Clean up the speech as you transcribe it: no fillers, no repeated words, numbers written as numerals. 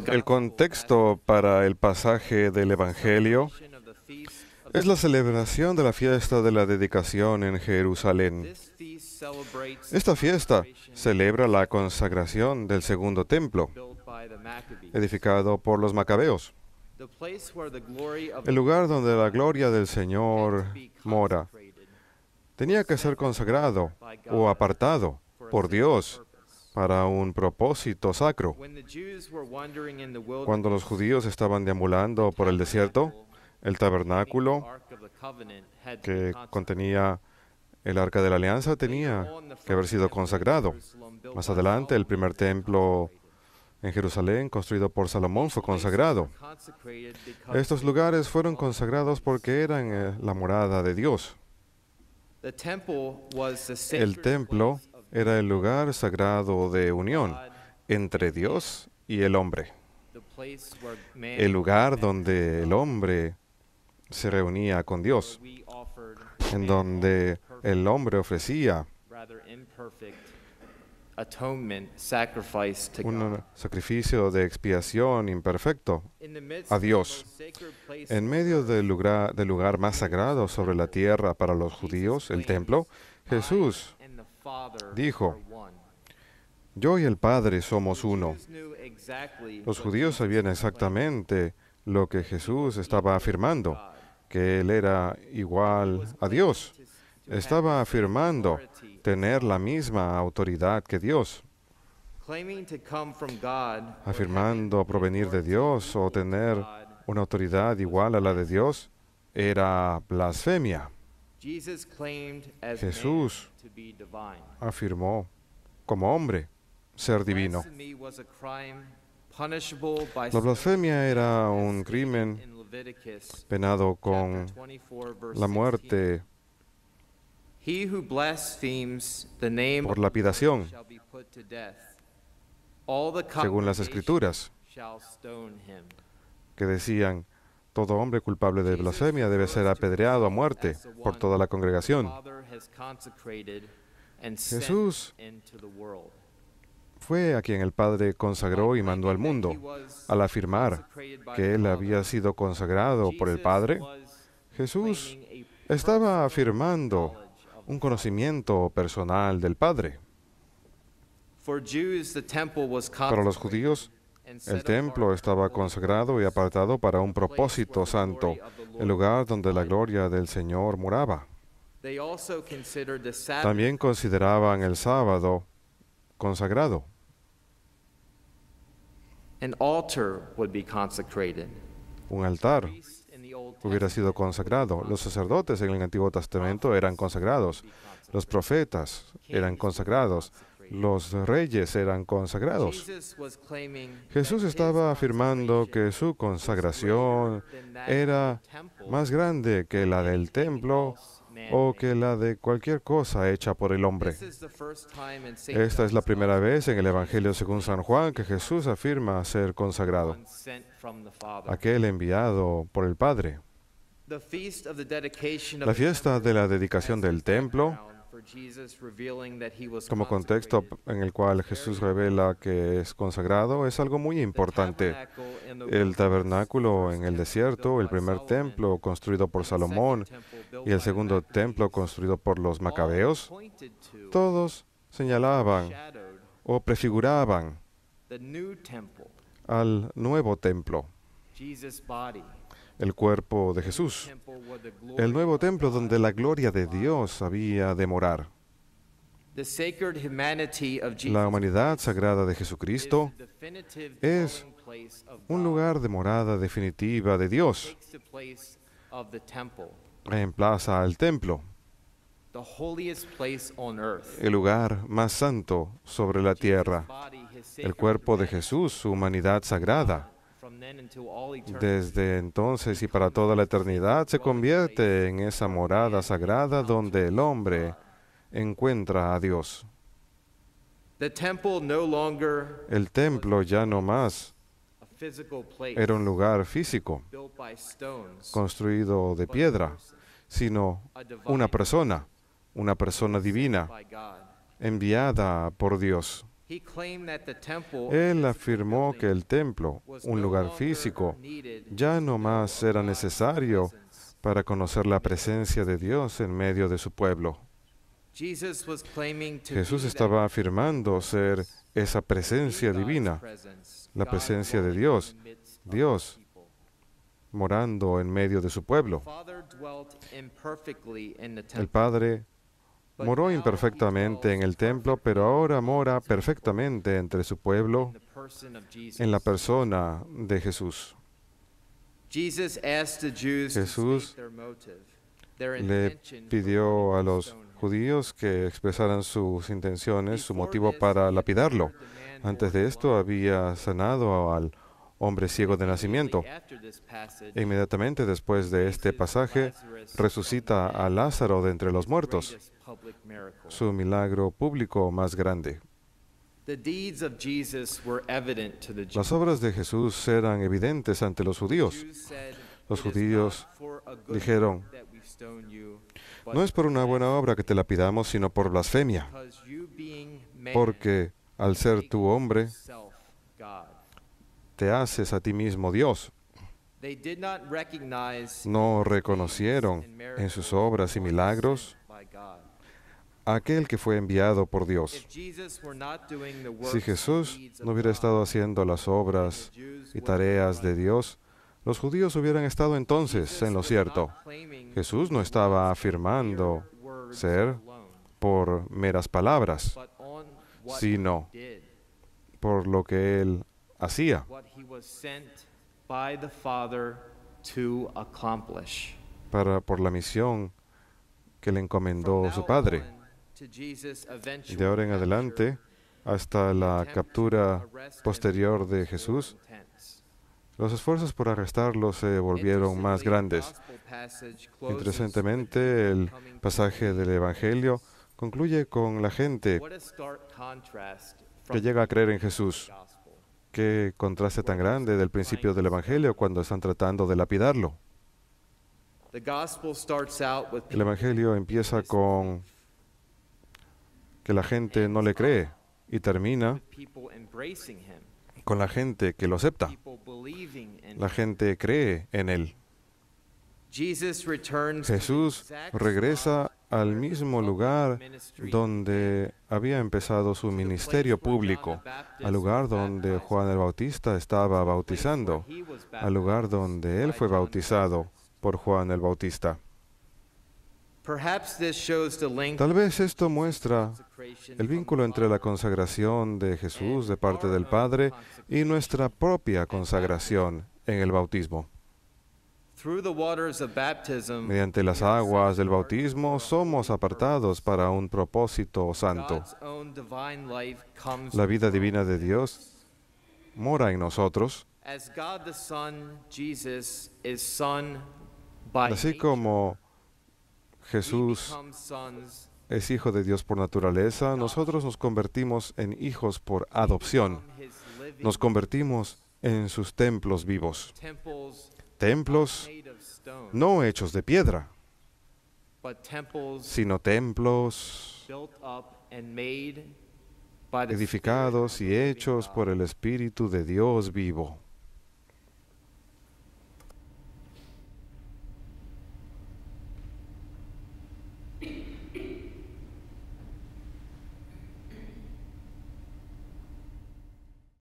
El contexto para el pasaje del Evangelio es la celebración de la fiesta de la dedicación en Jerusalén. Esta fiesta celebra la consagración del segundo templo, edificado por los macabeos. El lugar donde la gloria del Señor mora tenía que ser consagrado o apartado por Dios para un propósito sacro. Cuando los judíos estaban deambulando por el desierto, el tabernáculo que contenía el Arca de la Alianza tenía que haber sido consagrado. Más adelante, el primer templo en Jerusalén, construido por Salomón, fue consagrado. Estos lugares fueron consagrados porque eran la morada de Dios. El templo era el lugar sagrado de unión entre Dios y el hombre. El lugar donde el hombre se reunía con Dios, en donde el hombre ofrecía un sacrificio de expiación imperfecto a Dios. En medio del lugar más sagrado sobre la tierra para los judíos, el templo, Jesús dijo: yo y el Padre somos uno. Los judíos sabían exactamente lo que Jesús estaba afirmando, que Él era igual a Dios. Estaba afirmando tener la misma autoridad que Dios. Afirmando provenir de Dios o tener una autoridad igual a la de Dios era blasfemia. Jesús afirmó como hombre ser divino. La blasfemia era un crimen penado con la muerte por lapidación, según las Escrituras, que decían: todo hombre culpable de blasfemia debe ser apedreado a muerte por toda la congregación. Jesús fue a quien el Padre consagró y mandó al mundo. Al afirmar que Él había sido consagrado por el Padre, Jesús estaba afirmando un conocimiento personal del Padre. Para los judíos, el templo estaba consagrado y apartado para un propósito santo, el lugar donde la gloria del Señor moraba. También consideraban el sábado consagrado. Un altar hubiera sido consagrado. Los sacerdotes en el Antiguo Testamento eran consagrados. Los profetas eran consagrados. Los reyes eran consagrados. Jesús estaba afirmando que su consagración era más grande que la del templo o que la de cualquier cosa hecha por el hombre. Esta es la primera vez en el Evangelio según San Juan que Jesús afirma ser consagrado, aquel enviado por el Padre. La fiesta de la dedicación del templo, como contexto en el cual Jesús revela que es consagrado, es algo muy importante. El tabernáculo en el desierto, el primer templo construido por Salomón y el segundo templo construido por los macabeos, todos señalaban o prefiguraban al nuevo templo, el cuerpo de Jesús, el nuevo templo donde la gloria de Dios había de morar. La humanidad sagrada de Jesucristo es un lugar de morada definitiva de Dios. Reemplaza al templo, el lugar más santo sobre la tierra. El cuerpo de Jesús, su humanidad sagrada, desde entonces y para toda la eternidad, se convierte en esa morada sagrada donde el hombre encuentra a Dios. El templo ya no más era un lugar físico, construido de piedra, sino una persona divina, enviada por Dios. Él afirmó que el templo, un lugar físico, ya no más era necesario para conocer la presencia de Dios en medio de su pueblo. Jesús estaba afirmando ser esa presencia divina, la presencia de Dios, Dios morando en medio de su pueblo. El Padre moró imperfectamente en el templo, pero ahora mora perfectamente entre su pueblo en la persona de Jesús. Jesús le pidió a los judíos que expresaran sus intenciones, su motivo para lapidarlo. Antes de esto había sanado al hombre ciego de nacimiento. E inmediatamente después de este pasaje, resucita a Lázaro de entre los muertos, su milagro público más grande. Las obras de Jesús eran evidentes ante los judíos. Los judíos dijeron, no es por una buena obra que te lapidamos, sino por blasfemia, porque al ser tú hombre, te haces a ti mismo Dios. No reconocieron en sus obras y milagros a aquel que fue enviado por Dios. Si Jesús no hubiera estado haciendo las obras y tareas de Dios, los judíos hubieran estado entonces en lo cierto. Jesús no estaba afirmando ser por meras palabras, sino por lo que Él hacía. Por la misión que le encomendó su Padre. Y de ahora en adelante, hasta la captura posterior de Jesús, los esfuerzos por arrestarlo se volvieron más grandes. Interesantemente, el pasaje del Evangelio concluye con la gente que llega a creer en Jesús. Qué contraste tan grande del principio del Evangelio cuando están tratando de lapidarlo. El Evangelio empieza con que la gente no le cree y termina con la gente que lo acepta. La gente cree en Él. Jesús regresa al mismo lugar donde había empezado su ministerio público, al lugar donde Juan el Bautista estaba bautizando, al lugar donde Él fue bautizado por Juan el Bautista. Tal vez esto muestra el vínculo entre la consagración de Jesús de parte del Padre y nuestra propia consagración en el bautismo. Mediante las aguas del bautismo somos apartados para un propósito santo. La vida divina de Dios mora en nosotros, así como Jesús es hijo de Dios por naturaleza, nosotros nos convertimos en hijos por adopción. Nos convertimos en sus templos vivos. Templos no hechos de piedra, sino templos edificados y hechos por el Espíritu de Dios vivo.